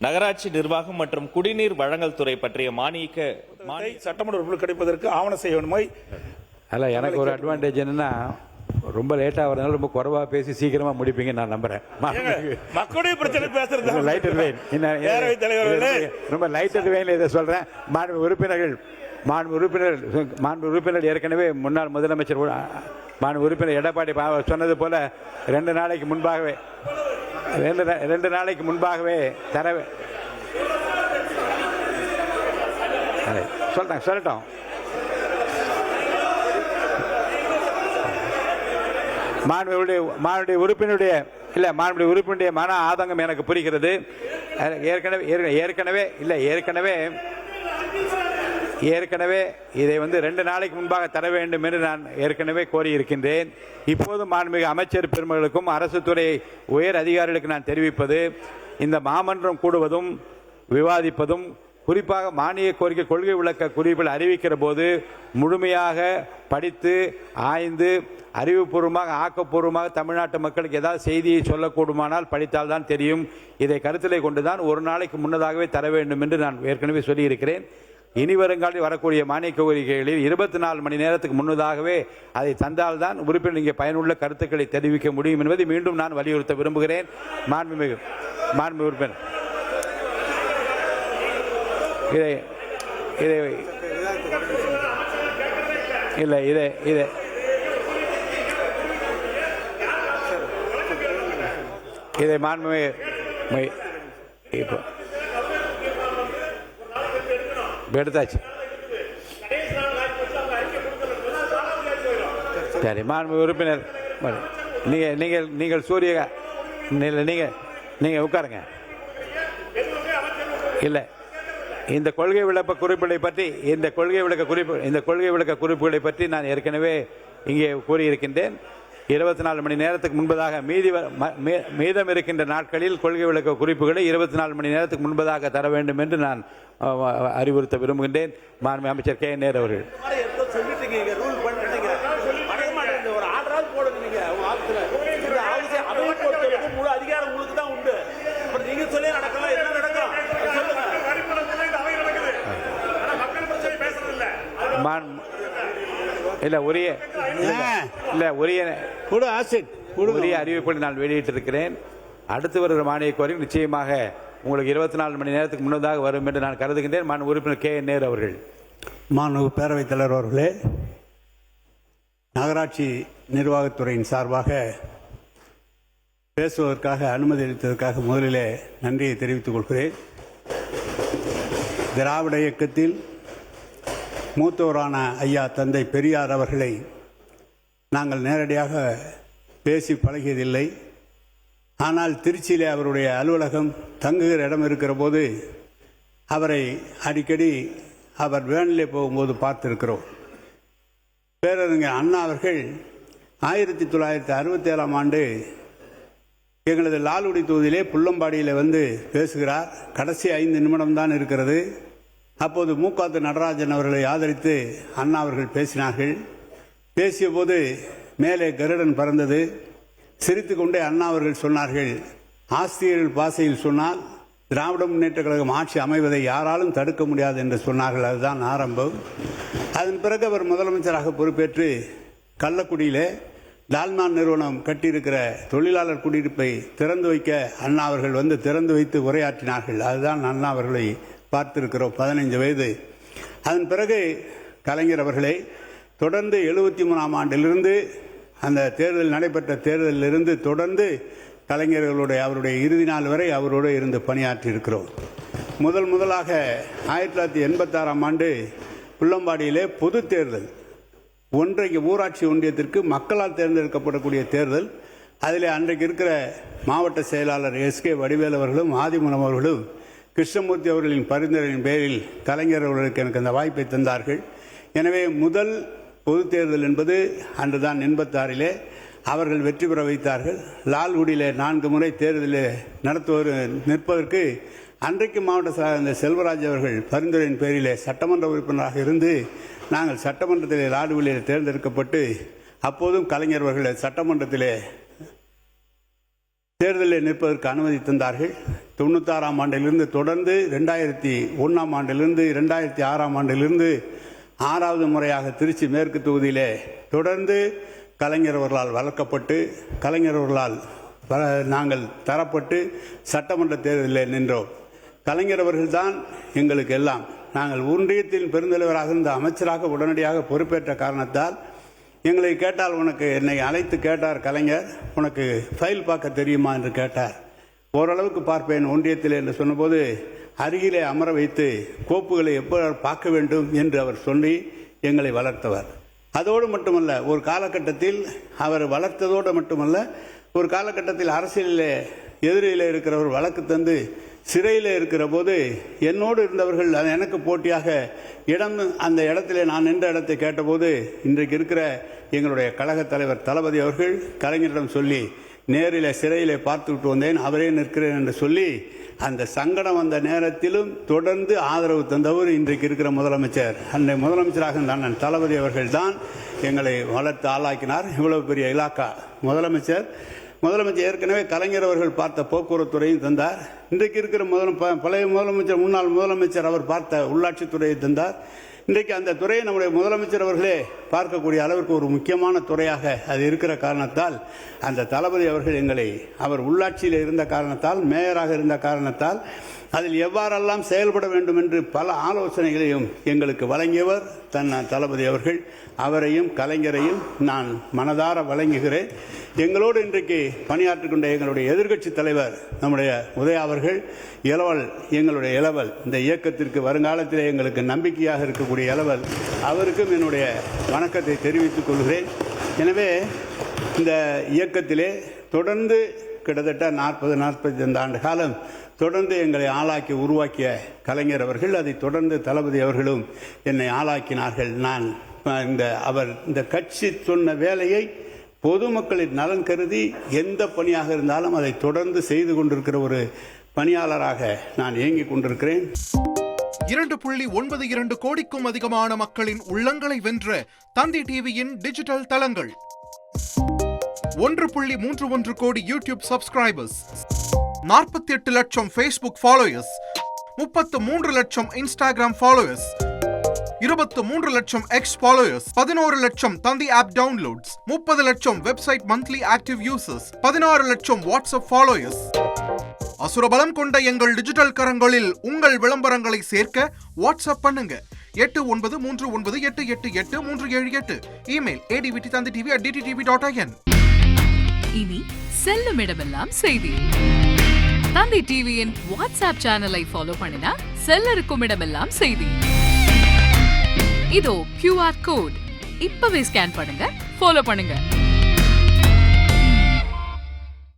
நகராட்சி நிர்வாகம் மற்றும் குடிநீர் வழங்கல் துறை பற்றிய மானிய சட்டமன்ற உறுப்பினர் கிடைப்பதற்கு ஆவணம் செய்ய வேண்டுமோ? அல்ல, எனக்கு ஒரு அட்வான்டேஜ் என்னன்னா, ரொம்ப லேட்டாக வரதுனால ரொம்ப குறைவாக பேசி சீக்கிரமாக முடிப்பீங்க நான் நம்புறேன். மக்களுடைய பிரச்சனை பேசுறது லைட்டர் வெயின், ரொம்ப லைட்டர் வெயின்ல இதை சொல்றேன். மாண்பு உறுப்பினர் ஏற்கனவே முன்னாள் முதலமைச்சர் மாண்பு உறுப்பினர் எடப்பாடி சொன்னது போல 2 நாளைக்கு முன்பாகவே தரவே சொல்லட்டும். மாண்புடைய உறுப்பினுடைய மன ஆதங்கம் எனக்கு புரிகிறது. ஏற்கனவே இதை 2 நாளைக்கு முன்பாக தர வேண்டும் என்று நான் ஏற்கனவே கோரியிருக்கின்றேன். இப்போது மாண்புமிகு அமைச்சர் பெருமகளுக்கும் அரசு துறை உயர் அதிகாரிகளுக்கு நான் தெரிவிப்பது, இந்த மாமன்றம் கூடுவதும் விவாதிப்பதும் குறிப்பாக மானிய கோரிக்கை கொள்கை விளக்க குறிப்பில் அறிவிக்கிற போது முழுமையாக படித்து ஆய்ந்து அறிவுபூர்வமாக ஆக்கப்பூர்வமாக தமிழ்நாட்டு மக்களுக்கு ஏதாவது செய்தியை சொல்லக்கூடுமானால் படித்தால் தான் தெரியும். இதை கருத்திலே கொண்டுதான் 1 நாளைக்கு முன்னதாகவே தர வேண்டும் என்று நான் ஏற்கனவே சொல்லியிருக்கிறேன். இனி வருங்காலில் வரக்கூடிய மானிய கோரிக்கைகளில் 24 மணி நேரத்துக்கு முன்னதாகவே அதை தந்தால்தான் உறுப்பினர் இங்கே பயனுள்ள கருத்துக்களை தெரிவிக்க முடியும் என்பதை மீண்டும் நான் வலியுறுத்த விரும்புகிறேன். மாண்புமிகு உறுப்பினர் இதை மாண்புமிகு இப்போ எடுத்தாச்சு. சரி, மாண்பு உறுப்பினர் நீங்கள் சூரிய நீங்க உட்காருங்க. இல்லை, இந்த கொள்கை விளக்க குறிப்புகளை பற்றி நான் ஏற்கனவே இங்கே கூறியிருக்கின்றேன். 24 மணி நேரத்துக்கு முன்பதாக மீதம் இருக்கின்ற நாட்களில் கொள்கை விளக்க குறிப்புகளை 24 மணி நேரத்துக்கு முன்பதாக தர வேண்டும் என்று நான் அறிவுறுத்த விரும்புகின்றேன். மாண்பு அமைச்சர் கே நேரு அவர்கள். உரிய அறிவிப்பை நான் வெளியிட்டிருக்கிறேன். அடுத்து வருகிற மானிய கோரிக்கை நிச்சயமாக உங்களுக்கு 24 மணி நேரத்துக்கு முன்னதாக வரும் என்று நான் கருதுகின்றேன். மாண்பு உறுப்பினர் கே நேரு அவர்கள். மாண்பு பேரவைத் தலைவர் அவர்களே, நகராட்சி நிர்வாகத்துறையின் சார்பாக பேசுவதற்காக அனுமதி அளித்ததற்காக முதலிலே நன்றியை தெரிவித்துக் கொள்கிறேன். திராவிட இயக்கத்தில் மூத்தவரான ஐயா தந்தை பெரியார் அவர்களை நாங்கள் நேரடியாக பேசி பழகியதில்லை. ஆனால் திருச்சியிலே அவருடைய அலுவலகம் தங்குகிற இடம் இருக்கிற போது அவரை அடிக்கடி அவர் வேனிலே போகும்போது பார்த்திருக்கிறோம். பேரறிஞர் அண்ணா அவர்கள் 1967ஆம் ஆண்டு எங்களது லால்குடி தொகுதியிலே புள்ளம்பாடியில் பேசுகிறார். கடைசி 5 நிமிடம் தான் இருக்கிறது. அப்போது மூக்காத்து நடராஜன் அவர்களை ஆதரித்து அண்ணா அவர்கள் பேசினார்கள். பேசிய போது மேலே கருடன் பறந்தது. சிரித்து கொண்டே அண்ணா அவர்கள் சொன்னார்கள், ஆசிரியர்கள் பாசையில் சொன்னால் திராவிட முன்னேற்ற கழகம் ஆட்சி அமைவதை யாராலும் தடுக்க முடியாது என்று சொன்னார்கள். அதுதான் ஆரம்பம். அதன் பிறகு அவர் முதலமைச்சராக பொறுப்பேற்று கள்ளக்குடியிலே டால்மான் நிறுவனம் கட்டியிருக்கிற தொழிலாளர் குடியிருப்பை திறந்து வைக்க அண்ணா அவர்கள் திறந்து வைத்து உரையாற்றினார்கள். அதுதான் அண்ணா அவர்களை பார்த்திருக்கிறோம், 15 வயது. அதன் பிறகு கலைஞர் அவர்களை தொடர்ந்து 73ஆம் ஆண்டிலிருந்து அந்த தேர்தல் நடைபெற்ற தேர்தலிலிருந்து தொடர்ந்து கலைஞர்களுடைய அவருடைய இறுதி நாள் வரை அவரோடு இருந்து பணியாற்றி இருக்கிறோம். முதலாக 1986ஆம் ஆண்டு புள்ளம்பாடியிலே பொது தேர்தல், ஒன்றைக்கு ஊராட்சி ஒன்றியத்திற்கு மக்களால் தேர்ந்தெடுக்கப்படக்கூடிய தேர்தல். அதில் அன்றைக்கு இருக்கிற மாவட்ட செயலாளர் எஸ்கே வடிவேல் அவர்களும் ஆதிமூலம் அவர்களும் கிருஷ்ணமூர்த்தி அவர்களின் பரிந்துரையின் பேரில் கலைஞர் அவர்களுக்கு எனக்கு அந்த வாய்ப்பை தந்தார்கள். எனவே முதல் பொது தேர்தல் என்பது அன்றுதான் 86இலே அவர்கள் வெற்றி பெற வைத்தார்கள். லால்குடியிலே 4 முறை தேர்தலில் நிற்பதற்கு அன்றைக்கு மாவட்ட செல்வராஜ் அவர்கள் பரிந்துரையின் பேரிலே சட்டமன்ற உறுப்பினராக இருந்து நாங்கள் சட்டமன்றத்திலே லால்குடியிலே தேர்ந்தெடுக்கப்பட்டு அப்போதும் கலைஞர் அவர்கள் சட்டமன்றத்திலே தேர்தலில் நிற்பதற்கு அனுமதி தந்தார்கள். 96ஆம் ஆண்டிலிருந்து தொடர்ந்து 2001ஆம் ஆண்டிலிருந்து 2006ஆம் ஆண்டிலிருந்து 6வது முறையாக திருச்சி மேற்கு தொகுதியிலே தொடர்ந்து கலைஞர் அவர்களால் வளர்க்கப்பட்டு கலைஞர் அவர்களால் நாங்கள் தரப்பட்டு சட்டமன்ற தேர்தலில் நின்றோம். கலைஞர் அவர்கள்தான் எங்களுக்கு எல்லாம். நாங்கள் ஒன்றியத்தின் பெருந்தலைவராக இருந்த அமைச்சராக உடனடியாக பொறுப்பேற்ற காரணத்தால் எங்களை கேட்டால், உனக்கு என்னை அழைத்து கேட்டார் கலைஞர், உனக்கு ஃபைல் பார்க்க தெரியுமா என்று கேட்டார். ஓரளவுக்கு பார்ப்பேன் ஒன்றியத்தில் என்று சொன்னபோது அருகிலே அமர வைத்து கோப்புகளை எப்போ பார்க்க வேண்டும் என்று அவர் சொல்லி எங்களை வளர்த்தவர். அதோடு மட்டுமல்ல, ஒரு காலகட்டத்தில் அவர் வளர்த்ததோடு மட்டுமல்ல, ஒரு காலகட்டத்தில் அரசியலிலே எதிரிலே இருக்கிறவர் வழக்கு தந்து சிறையில் இருக்கிற போது என்னோடு இருந்தவர்கள் எனக்கு போட்டியாக அந்த இடத்திலே நான் நின்ற இடத்தை கேட்டபோது இன்றைக்கு இருக்கிற எங்களுடைய கழக தலைவர் தளபதி அவர்கள் கலைஞரிடம் சொல்லி நேரில் சிறையிலே பார்த்துவிட்டு வந்தேன், அவரே நிற்கிறேன் என்று சொல்லி அந்த சங்கடம் வந்த நேரத்திலும் தொடர்ந்து ஆதரவு தந்தவர் இன்றைக்கு இருக்கிற முதலமைச்சர். அந்த முதலமைச்சராக நான் தளபதி அவர்கள் தான் எங்களை வளர்த்து ஆளாக்கினார். இவ்வளவு பெரிய இலாக்கா முதலமைச்சர் ஏற்கனவே கலைஞர் அவர்கள் பார்த்த போக்குவரத்துறையும் தந்தார். இன்றைக்கு இருக்கிற பழைய முதலமைச்சர் முன்னாள் முதலமைச்சர் அவர் பார்த்த உள்ளாட்சித்துறையை தந்தார். இன்றைக்கு அந்த துறையை நம்முடைய முதலமைச்சர் அவர்களே பார்க்கக்கூடிய அளவிற்கு ஒரு முக்கியமான துறையாக அது இருக்கிற காரணத்தால் அந்த தளபதி அவர்கள் எங்களை அவர் உள்ளாட்சியில் இருந்த காரணத்தால் மேயராக இருந்த காரணத்தால் அதில் எவ்வாறெல்லாம் செயல்பட வேண்டும் என்று பல ஆலோசனைகளையும் எங்களுக்கு வழங்கியவர் தளபதி அவர்கள். அவரையும் கலைஞரையும் நான் மனதார வழங்குகிறேன். எங்களோடு இன்றைக்கு பணியாற்றிக் கொண்ட எங்களுடைய எதிர்க்கட்சி தலைவர் நம்முடைய உதயா அவர்கள் எங்களுடைய இளவல் இந்த இயக்கத்திற்கு வருங்காலத்திலே எங்களுக்கு நம்பிக்கையாக இருக்கக்கூடிய இளவல், அவருக்கும் என்னுடைய வணக்கத்தை தெரிவித்துக் கொள்கிறேன். எனவே இந்த இயக்கத்திலே தொடர்ந்து கிட்டத்தட்ட 40-45 ஆண்டு காலம் தொடர்ந்து எங்களை ஆளாக்கி உருவாக்கிய கலைஞர் அவர்கள், அதை தொடர்ந்து தளபதி அவர்களும் என்னை ஆளாக்கினார்கள். நான் இந்த கட்சி சொன்ன வேலையை பொதுமக்களின் நலன் கருதி எந்த பணியாக இருந்தாலும் அதை தொடர்ந்து செய்து கொண்டிருக்கிற ஒரு பணியாளராக நான் இயங்கிக் கொண்டிருக்கிறேன். 2.92 கோடிக்கும் அதிகமான மக்களின் உள்ளங்களை வென்ற தந்தி டிவியின் டிஜிட்டல் தளங்கள், 1.31 கோடி யூடியூப் சப்ஸ்கிரைபர்ஸ், 48 லட்சம் Facebook ஃபாலோயர்ஸ், 33 லட்சம் Instagram ஃபாலோயர்ஸ், 23 லட்சம் X ஃபாலோயர்ஸ், 11 லட்சம் தந்தி ஆப் டவுன்லோட்ஸ், 30 லட்சம் வெப்சைட் மந்த்லி ஆக்டிவ் யூசர்ஸ், 16 லட்சம் வாட்ஸ்அப் ஃபாலோயர்ஸ். அசுரபலம் கொண்ட எங்கள் டிஜிட்டல் கரங்களில் உங்கள் விளம்பரங்களை சேர்க்க வாட்ஸ்அப் பண்ணுங்க 8939888378. Email advttanditv@dttv.in. இனி செல்லும் இடமெல்லாம் செய்தி. தந்தி டிவியின் வாட்ஸ்அப் சேனலை ஃபாலோ பண்ணினா செல்ல இருக்கும் இடமெல்லாம் செய்தி. இதோ QR கோட், இப்பவே ஸ்கேன் பண்ணுங்க, ஃபாலோ பண்ணுங்க.